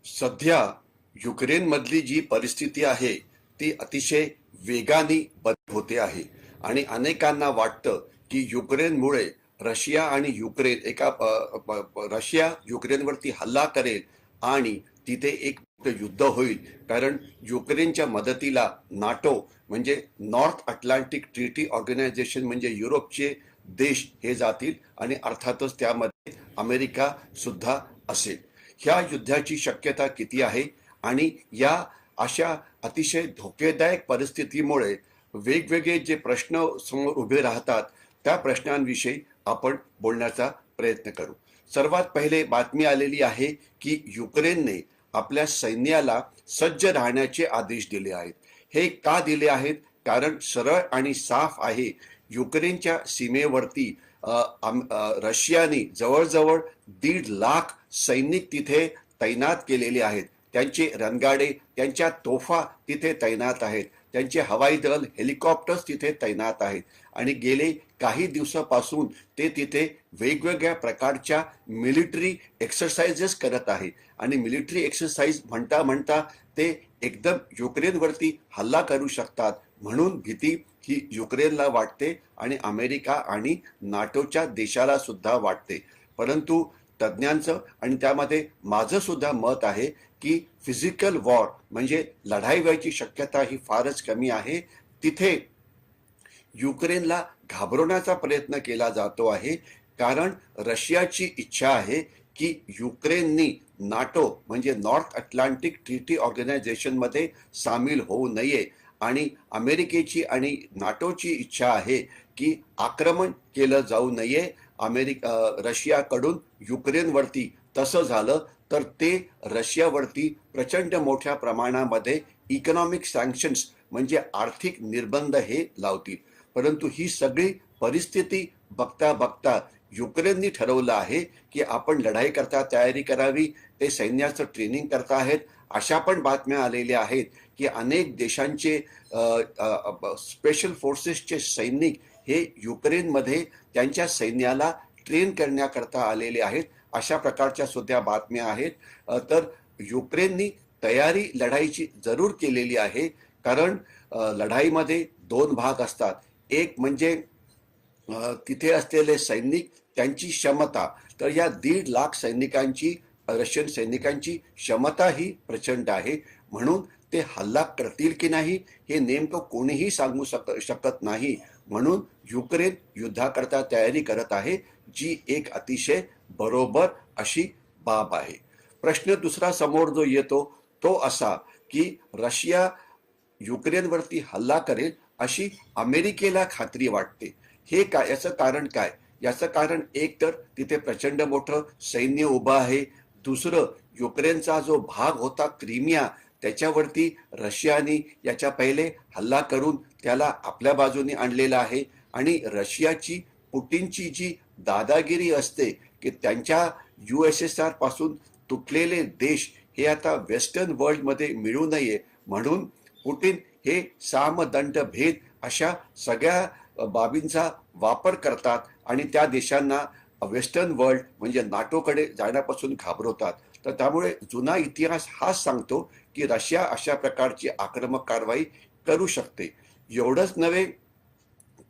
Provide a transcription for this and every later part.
सध्या युक्रेनमधली जी परिस्थिती आहे ती अतिशय वेगाने बदलत होते आहे आणि अनेकांना वाटतं की युक्रेनमुळे रशिया आणि युक्रेन रशिया युक्रेनवरती हल्ला करेल आणि तिथे एक मोठं युद्ध होईल. कारण युक्रेनच्या मदतीला नाटो म्हणजे नॉर्थ अटलांटिक ट्रीटी ऑर्गनायझेशन म्हणजे युरोपचे देश हे जातील आणि अर्थातच त्यामध्ये अमेरिका सुद्धा असेल. ह्या युद्धाची शक्यता किती आहे आणि या अशा अतिशय धोकेदायक परिस्थितीमुळे वेगवेगळे जे प्रश्न समोर उभे राहतात त्या प्रश्नांविषयी आपण बोलण्याचा प्रयत्न करू. सर्वात पहिले बातमी आलेली आहे की युक्रेनने आपल्या सैन्याला सज्ज राहण्याचे आदेश दिले आहेत. हे का दिले आहेत? कारण सरळ आणि साफ आहे, युक्रेनच्या सीमेवरती रशियाने जवळजवळ 1.5 लाख सैनिक तिथे तैनात केलेले आहेत. त्यांचे रणगाडे, त्यांच्या तोफा तिथे तैनात आहेत, त्यांचे हवाई दल, हेलिकॉप्टर्स तिथे तैनात आहेत आणि गेले काही दिवसापासून ते तिथे वेगवेगळ्या प्रकारच्या मिलिटरी एक्सरसाइजेस करत आहे आणि मिलिटरी एक्सरसाइज म्हणता म्हणता ते एकदम युक्रेनवरती हल्ला करू शकतात म्हणून भीती ही युक्रेनला वाटते आणि अमेरिका आणि नाटोच्या देशाला सुद्धा वाटते. परंतु तज्ज्ञांचं आणि त्यामध्ये माझं सुद्धा मत आहे की फिजिकल वॉर म्हणजे लढाई व्हायची शक्यता ही फारच कमी आहे. तिथे युक्रेनला घाबरवण्याचा प्रयत्न केला जातो आहे. कारण रशियाची इच्छा आहे की युक्रेननी नाटो म्हणजे नॉर्थ अटलांटिक ट्रीटी ऑर्गनायझेशन मध्ये सामील होऊ नये आणि अमेरिकेची आणि नाटोची इच्छा आहे की आक्रमण केलं जाऊ नये रशियाकडून युक्रेनवरती. तसं झालं तर ते रशियावरती प्रचंड मोठ्या प्रमाणामध्ये इकॉनॉमिक सँक्शन्स म्हणजे आर्थिक निर्बंध हे लावतील. परंतु ही सगळी परिस्थिती बघता बघता युक्रेननी ठरवलं आहे की आपण लढाई करता तयारी करावी. ते सैन्याचं ट्रेनिंग करता आहेत. अशा पण बातम्या आलेल्या आहेत की अनेक देशांचे स्पेशल फोर्सेसचे सैनिक हे युक्रेनमध्ये त्यांच्या सैन्याला ट्रेन करण्याकरता आलेले आहेत. अशा प्रकारच्या सुद्धा बातम्या आहेत. तर युक्रेननी तयारी लढाईची जरूर केलेली आहे. कारण लढाईमध्ये 2 भाग असतात. एक म्हणजे तिथे असलेले सैनिक त्यांची क्षमता. तर या 1.5 लाख सैनिकांची रशियन सैनिकांची क्षमता ही प्रचंड आहे म्हणून ते हल्ला करतील की नाही हे नेमकं कोणीही सांगू शकत नाही. म्हणून युक्रेन युद्धाकरता तयारी करत आहे, जी एक अतिशय बरोबर अशी बाब आहे. प्रश्न दुसरा समोर जो येतो तो असा की रशिया युक्रेनवरती हल्ला करेल अशी अमेरिकेला खात्री वाटते. हे काय? याचं कारण काय? याचं कारण एक तर तिथे प्रचंड मोठं सैन्य उभं आहे. दुसरं, युक्रेनचा जो भाग होता क्रिमिया त्याच्यावरती रशियाने याच्या पहिले हल्ला करून त्याला आपल्या बाजूने आणलेला आहे आणि रशियाची पुटिनची जी दादागिरी असते की त्यांच्या USSR पासून तुटलेले देश हे आता वेस्टर्न वर्ल्डमध्ये मिळू नये म्हणून पुटिन हे सामदंड भेद अशा सगळ्या बाबींचा वापर करतात आणि त्या देशांना वेस्टर्न वर्ल्ड म्हणजे नाटोकडे जाण्यापासून घाबरवतात. तर त्यामुळे जुना इतिहास हाच सांगतो की रशिया अशा प्रकारची आक्रमक कारवाई करू शकते. एवढंच नव्हे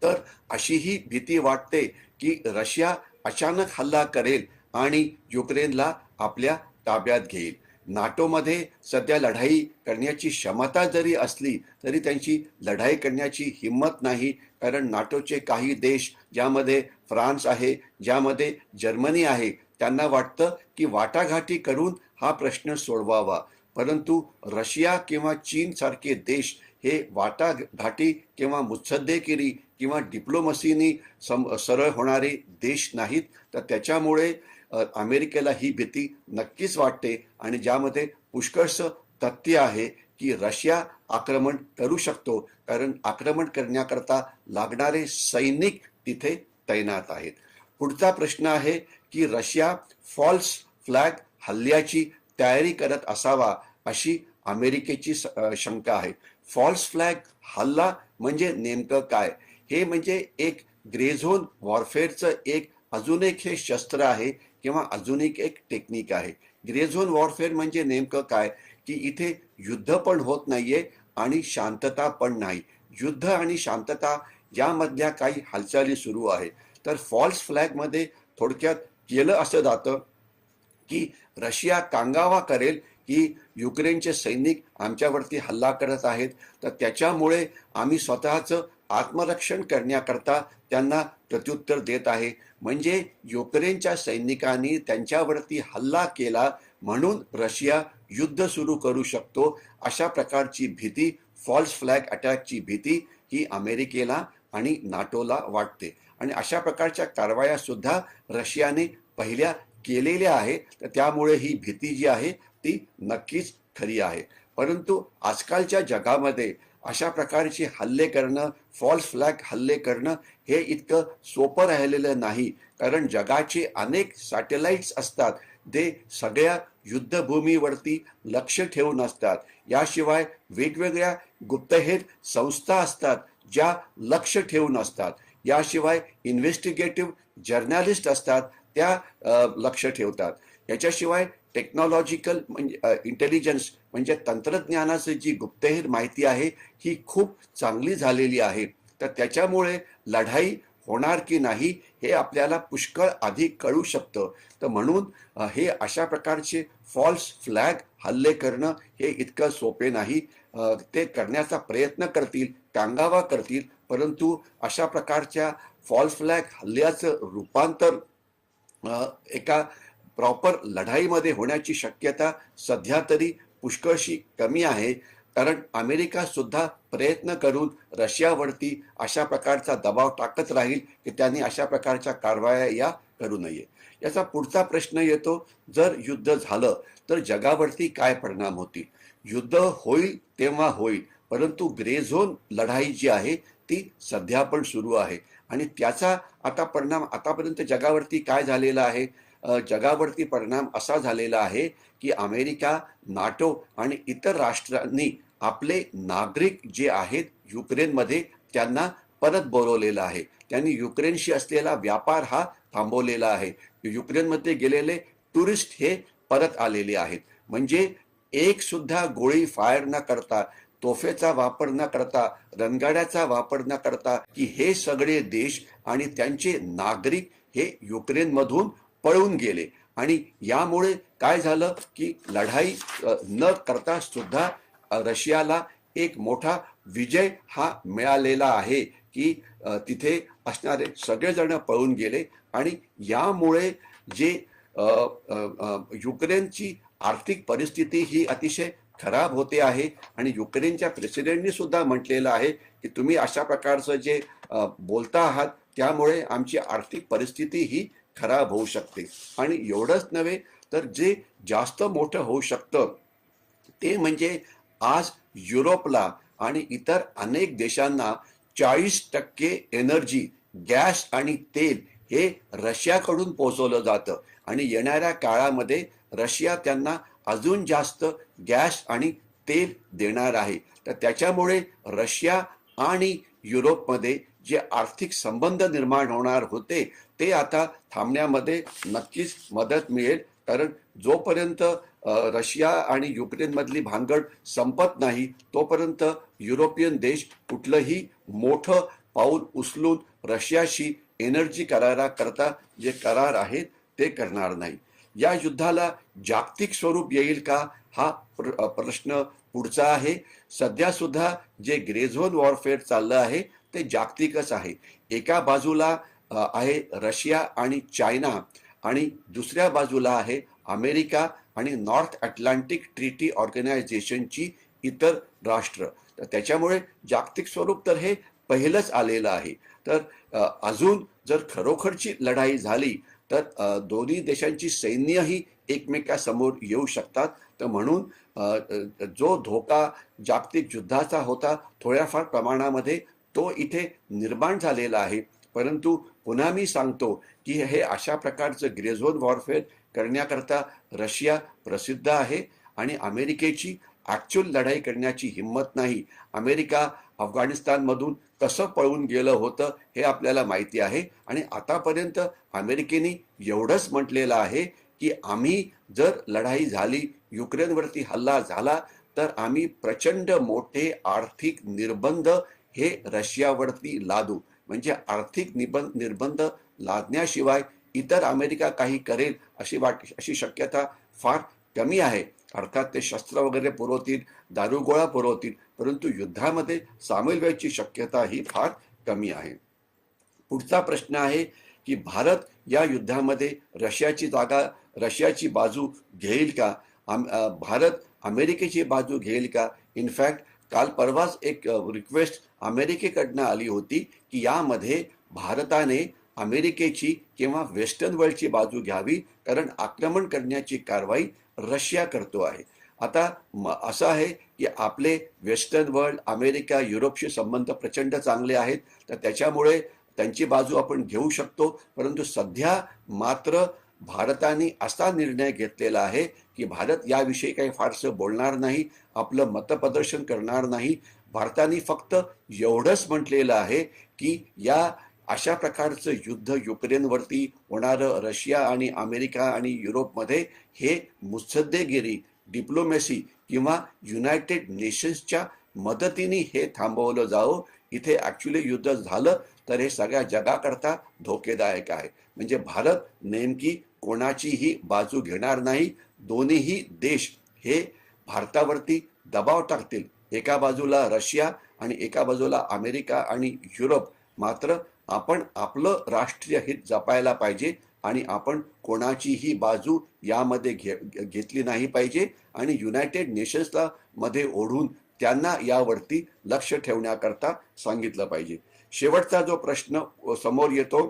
तर अशीही भीती वाटते की रशिया अचानक हल्ला करेल आणि युक्रेनला आपल्या ताब्यात घेईल. नाटोमध्ये सध्या लढाई करण्याची क्षमता जरी असली तरी त्यांची लढाई करण्याची हिंमत नाही. कारण नाटोचे काही देश ज्यामध्ये फ्रान्स आहे, ज्यामध्ये जर्मनी आहे, त्यांना वाटतं की वाटाघाटी करून हा प्रश्न सोडवावा. परंतु रशिया किंवा चीन सारखे देश हे वाटाघाटी किंवा मुत्सद्देगिरी किंवा डिप्लोमसीनी सरळ होणारे देश नाहीत. तर त्याच्यामुळे अमेरिकेला ही भीती नक्कीच वाटते आणि ज्यामध्ये पुष्कळस तथ्य आहे की रशिया आक्रमण करू शकतो. कारण आक्रमण करण्याकरता लागणारे सैनिक तिथे तैनात आहेत. पुढचा प्रश्न आहे की रशिया फॉल्स फ्लॅग हल्ल्याची तयारी करत असावा अशी अमेरिकेची शंका आहे. फॉल्स फ्लॅग हल्ला म्हणजे नेमकं काय? हे म्हणजे एक ग्रे झोन वॉरफेअरचं अजून एक हे शस्त्र आहे किंवा अजून एक टेक्निक आहे. ग्रे झोन वॉरफेअर म्हणजे नेमकं काय, की इथे युद्ध पण होत नाहीये आणि शांतता पण नाही. युद्ध आणि शांतता यामधल्या काही हालचाली सुरू आहे. तर फॉल्स फ्लॅगमध्ये थोडक्यात केलं असं जातं, की रशिया कांगावा करेल की युक्रेनचे सैनिक आमच्यावरती हल्ला करत आहेत, तर त्याच्यामुळे आम्ही स्वतःचं आत्मरक्षण करण्याकरता त्यांना प्रत्युत्तर देत आहे. म्हणजे युक्रेनच्या सैनिकांनी त्यांच्यावरती हल्ला केला म्हणून रशिया युद्ध सुरू करू शकतो, अशा प्रकारची भीती, फॉल्स फ्लॅग अटॅकची भीती ही अमेरिकेला आणि नाटोला वाटते. आणि अशा प्रकारच्या कारवाया सुद्धा रशियाने पहिल्या केलेल्या आहे. तर त्यामुळे ही भीती जी आहे ती नक्कीच खरी आहे. परंतु आजकालच्या जगामध्ये अशा प्रकारचे हल्ले करणं, फॉल्स फ्लॅग हल्ले करणं हे इतकं सोपं राहिलेलं नाही. कारण जगाचे अनेक सॅटेलाइट्स असतात, ते सगळ्या युद्धभूमीवरती लक्ष ठेवून असतात. याशिवाय वेगवेगळ्या गुप्तहेर संस्था असतात ज्या लक्ष ठेवून असतात. याशिवाय इन्व्हेस्टिगेटिव्ह जर्नलिस्ट असतात, त्या लक्ष ठेवतात. याच्याशिवाय टेक्नॉलॉजिकल म्हणजे इंटेलिजन्स म्हणजे तंत्रज्ञानाची जी गुप्तहेर माहिती आहे ही खूप चांगली झालेली आहे. तर त्याच्यामुळे लढाई होणार की नाही हे आपल्याला पुष्कळ आधी कळू शकतं. तर म्हणून हे अशा प्रकारचे फॉल्स फ्लॅग हल्ले करणं हे इतकं सोपे नाही. ते करण्याचा प्रयत्न करतील, कांगावा करतील, परंतु अशा प्रकारच्या फॉल्स फ्लॅग हल्ल्याचं रूपांतर एका प्रॉपर लढाईमध्ये होण्याची शक्यता सध्या तरी पुष्कळशी कमी आहे. कारण अमेरिका सुद्धा प्रयत्न करून रशियावरती अशा प्रकारचा दबाव टाकत राहील की त्यांनी अशा प्रकारच्या कारवाया या करू नये. याचा पुढचा प्रश्न येतो, जर युद्ध झालं तर जगावरती काय परिणाम होतील. युद्ध होईल तेव्हा होईल, परंतु ग्रे झोन लढाई जी आहे ती सध्या पण सुरू आहे. आणि त्याचा आता परिणाम आतापर्यंत जगावरती काय झालेला आहे. जगावरती परिणाम असा झालेला आहे की अमेरिका, नाटो आणि इतर राष्ट्रांनी आपले नागरिक जे आहेत युक्रेनमध्ये त्यांना परत बोलवलेलं आहे. त्यांनी युक्रेनशी असलेला व्यापार हा थांबवलेला आहे. युक्रेनमध्ये गेलेले टुरिस्ट हे परत आलेले आहेत. म्हणजे एक सुद्धा गोळी फायर न करता, तोफेचा वापर न करता, रणगाड्याचा वापर न करता, की हे सगळे देश आणि त्यांचे नागरिक हे युक्रेनमधून पळून गेले. आणि यामुळे काय झालं की लढाई न करता सुद्धा रशियाला एक मोठा विजय हा मिळालेला आहे की तिथे असणारे सगळेजण पळून गेले. आणि यामुळे जे युक्रेनची आर्थिक परिस्थिती ही अतिशय खराब होते आहे. आणि युक्रेनच्या प्रेसिडेंटनी सुद्धा म्हटलेलं आहे की तुम्ही अशा प्रकारचं जे बोलता आहात त्यामुळे आमची आर्थिक परिस्थिती ही खराब होऊ शकते. आणि एवढंच नव्हे तर जे जास्त मोठं होऊ शकतं ते म्हणजे आज युरोपला आणि इतर अनेक देशांना 40% एनर्जी, गॅस आणि तेल हे रशियाकडून पोहोचवलं जातं. आणि येणाऱ्या काळामध्ये रशिया त्यांना अजून जास्त गॅस आणि तेल देणार आहे. तर त्याच्यामुळे रशिया आणि युरोपमध्ये जे आर्थिक संबंध निर्माण होणार होते ते आता थांबण्यामध्ये नक्कीच मदत मिळेल. कारण जोपर्यंत रशिया आणि युक्रेनमधली भानगड संपत नाही तोपर्यंत युरोपियन देश कुठलंही मोठं पाऊल उचलून रशियाशी एनर्जी कराराकरता जे करार आहेत ते करणार नाही. या युद्धाला जागतिक स्वरूप येईल का हा प्रश्न पुढचा आहे. सध्या सुद्धा जे ग्रे झोन वॉरफेअर चाललं आहे ते जागतिकच आहे. एका बाजूला आहे रशिया आणि चायना आणि दुसऱ्या बाजूला आहे अमेरिका आणि नॉर्थ अटलांटिक ट्रीटी ऑर्गनायझेशनची इतर राष्ट्र. तर त्याच्यामुळे जागतिक स्वरूप तर हे पहिलंच आलेलं आहे. तर अजून जर खरोखरची लढाई झाली तर दोन्ही देशांची सैन्यही एकमेकासमोर येऊ शकतात. तर म्हणून जो धोका जागतिक युद्धाचा होता थोड्याफार प्रमाणामध्ये तो इथे निर्माण झालेला आहे. परंतु पुन्हा मी सांगतो की हे अशा प्रकारचं ग्रे झोन वॉरफेअर करण्याकरता रशिया प्रसिद्ध आहे आणि अमेरिकेची ॲक्च्युअल लढाई करण्याची हिंमत नाही. अमेरिका अफगाणिस्तानमधून कसं पळून गेलं होतं हे आपल्याला माहिती आहे. आणि आतापर्यंत अमेरिकेने एवढंच म्हटलेलं आहे की आम्ही जर लढाई झाली, युक्रेनवरती हल्ला झाला, तर आम्ही प्रचंड मोठे आर्थिक निर्बंध हे रशियावरती लादू. म्हणजे आर्थिक निर्बंध लादण्याशिवाय इतर अमेरिका काही करेल अशी शक्यता फार कमी आहे. अर्थात ते शस्त्र वगैरे पुरवतील, दारुगोळा पुरवतील, परंतु युद्धामध्ये सामील व्हायची शक्यता ही फार कमी आहे. पुढचा प्रश्न आहे की भारत या युद्धामध्ये रशियाची बाजू घेईल का? भारत अमेरिकेची बाजू घेईल का? इनफॅक्ट काल परवाच एक रिक्वेस्ट अमेरिकेकडनं आली होती की यामध्ये भारताने अमेरिकेची किंवा वेस्टर्न वर्ल्डची बाजू घ्यावी, कारण आक्रमण करण्याची कारवाई रशिया करतो आहे. आता असं आहे की आपले वेस्टर्न वर्ल्ड, अमेरिका, युरोपशी संबंध प्रचंड चांगले आहेत, तर त्याच्यामुळे त्यांची बाजू आपण घेऊ शकतो. परंतु सध्या मात्र भारताने असा निर्णय घेतलेला आहे की भारत याविषयी काही फारसं बोलणार नाही, आपलं मतप्रदर्शन करणार नाही. भारताने फक्त एवढंच म्हटलेलं आहे की या अशा प्रकारचं युद्ध युक्रेनवरती होणारं रशिया आणि अमेरिका आणि युरोपमध्ये हे मुत्सद्देगिरी, डिप्लोमॅसी किंवा युनायटेड नेशन्सच्या मदतीने हे थांबवलं जावं. इथे ॲक्च्युली युद्ध झालं तर हे सगळ्या जगाकरता धोकेदायक आहे. म्हणजे भारत नेमकी कोणाचीही बाजू घेणार नाही. दोन्हीही देश हे भारतावरती दबाव टाकतील, एका बाजूला रशिया आणि एका बाजूला अमेरिका आणि युरोप. मात्र आपण आपलं राष्ट्रीय हित जपायला पाहिजे आणि आपण कोणाचीही बाजू यामध्ये घेतली नाही पाहिजे आणि युनायटेड नेशन्सला मध्ये ओढून त्यांना यावरती लक्ष ठेवण्याकरता सांगितलं पाहिजे. शेवटचा जो प्रश्न समोर येतो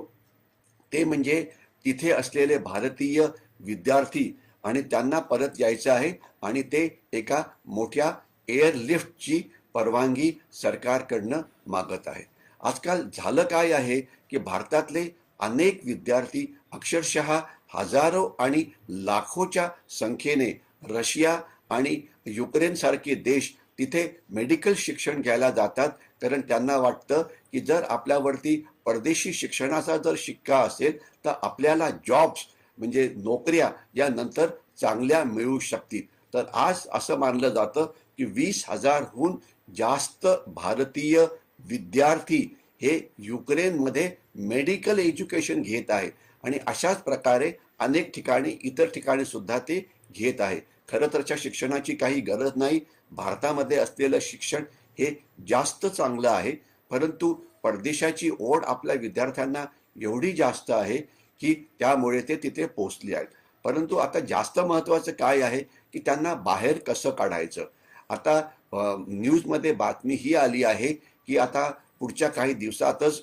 ते म्हणजे तिथे असलेले भारतीय विद्यार्थी आणि त्यांना परत यायचं आहे आणि ते एका मोठ्या एअरलिफ्टची परवानगी सरकारकडनं मागत आहे. आजकाल झालं काय आहे की भारतातले अनेक विद्यार्थी अक्षरशः हजारो आणि लाखोच्या संख्येने रशिया आणि युक्रेन सारखे देश तिथे मेडिकल शिक्षण घ्यायला जातात, कारण त्यांना वाटतं की जर आपल्यावरती परदेशी शिक्षणाचा जर शिक्का असेल तर आपल्याला जॉब्स म्हणजे नोकऱ्या या नंतर चांगल्या मिळू शकतील. तर आज असं मानलं जातं की 20,000हून जास्त भारतीय विद्यार्थी हे युक्रेनमध्ये मेडिकल एज्युकेशन घेत आहे आणि अशाच प्रकारे अनेक ठिकाणी इतर ठिकाणी सुद्धा ते घेत आहे. खरं तरच्या शिक्षणाची काही गरज नाही. भारतामध्ये असलेलं शिक्षण हे जास्त चांगलं आहे, परंतु परदेशाची ओढ आपल्या विद्यार्थ्यांना एवढी जास्त आहे की त्यामुळे ते तिथे पोहोचले आहेत. परंतु आता जास्त महत्त्वाचं काय आहे की त्यांना बाहेर कसं काढायचं. आता न्यूजमध्ये बातमी ही आली आहे की आता पुढच्या काही दिवसातच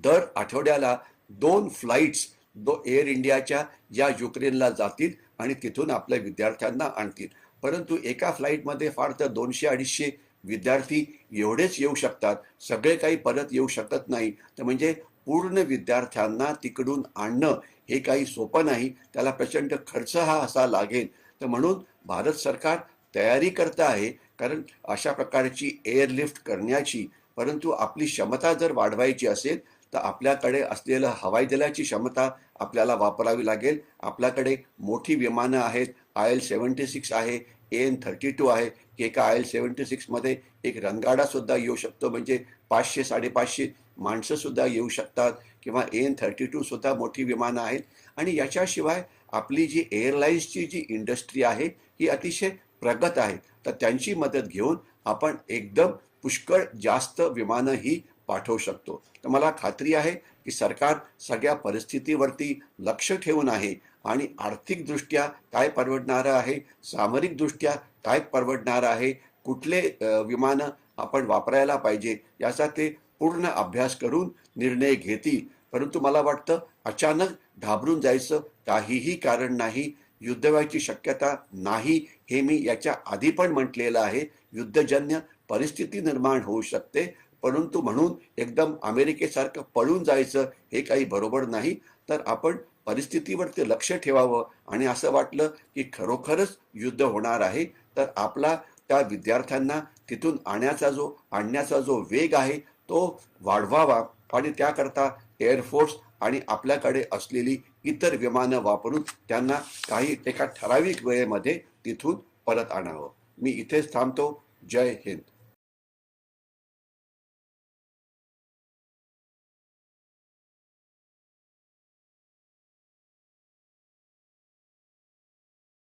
दर आठवड्याला 2 फ्लाईट्स एअर इंडियाच्या या युक्रेनला जातील आणि तिथून आपल्या विद्यार्थ्यांना आणतील. परंतु एका फ्लाईटमध्ये फार तर 200-250 विद्यार्थी एवढेच येऊ शकतात, सगळे काही परत येऊ शकत नाही. तर म्हणजे पूर्ण विद्यार्थ्यांना तिकडून आणणं हे काही सोपं नाही, त्याला प्रचंड खर्च हा असा लागेल. तर म्हणून भारत सरकार तयारी करत आहे, कारण अशा प्रकारची एअरलिफ्ट करण्याची. परंतु आपली क्षमता जर वाढवायची असेल तर आपल्याकडे असलेलं हवाई दलाची क्षमता आपल्याला वापरावी लागेल. आपल्याकडे मोठी विमानं आहेत, IL-76 आहे, AN-32 आहे, की एका IL-76 मध्ये एक रणगाडा सुद्धा येऊ शकतो, म्हणजे 500-550 माणसं सुद्धा येऊ शकतात, किंवा AN-32 सुद्धा मोठी विमानं आहेत. आणि याच्याशिवाय आपली जी एअरलाईन्सची जी इंडस्ट्री आहे ही अतिशय प्रगत आहे. तर त्यांची मदत घेऊन आपण एकदम पुष्कळ जास्त विमानं ही पाठवू शकतो. तर मला खात्री आहे की सरकार सगळ्या परिस्थितीवरती लक्ष ठेवून आहे आणि आर्थिकदृष्ट्या काय परवडणारं आहे, सामरिकदृष्ट्या काय परवडणारं आहे, कुठले विमानं आपण वापरायला पाहिजे याचा ते पूर्ण अभ्यास करून निर्णय घेतील. परंतु मला वाटतं अचानक घाबरून जायचं काहीही कारण नाही. युद्ध व्हायची शक्यता नाही हे मी याच्या आधी पण म्हटलेलं आहे. युद्धजन्य परिस्थिती निर्माण होऊ शकते, परंतु म्हणून एकदम अमेरिकेसारखं पळून जायचं हे काही बरोबर नाही. तर आपण परिस्थितीवरती लक्ष ठेवावं आणि असं वाटलं की खरोखरच युद्ध होणार आहे तर आपला त्या विद्यार्थ्यांना तिथून आणण्याचा जो वेग आहे तो वाढवावा आणि त्याकरता एअरफोर्स आणि आपल्याकडे असलेली इतर विमानं वापरून त्यांना काही एका ठराविक वेळेमध्ये तिथून परत आणावं. मी इथेच थांबतो. जय हिंद.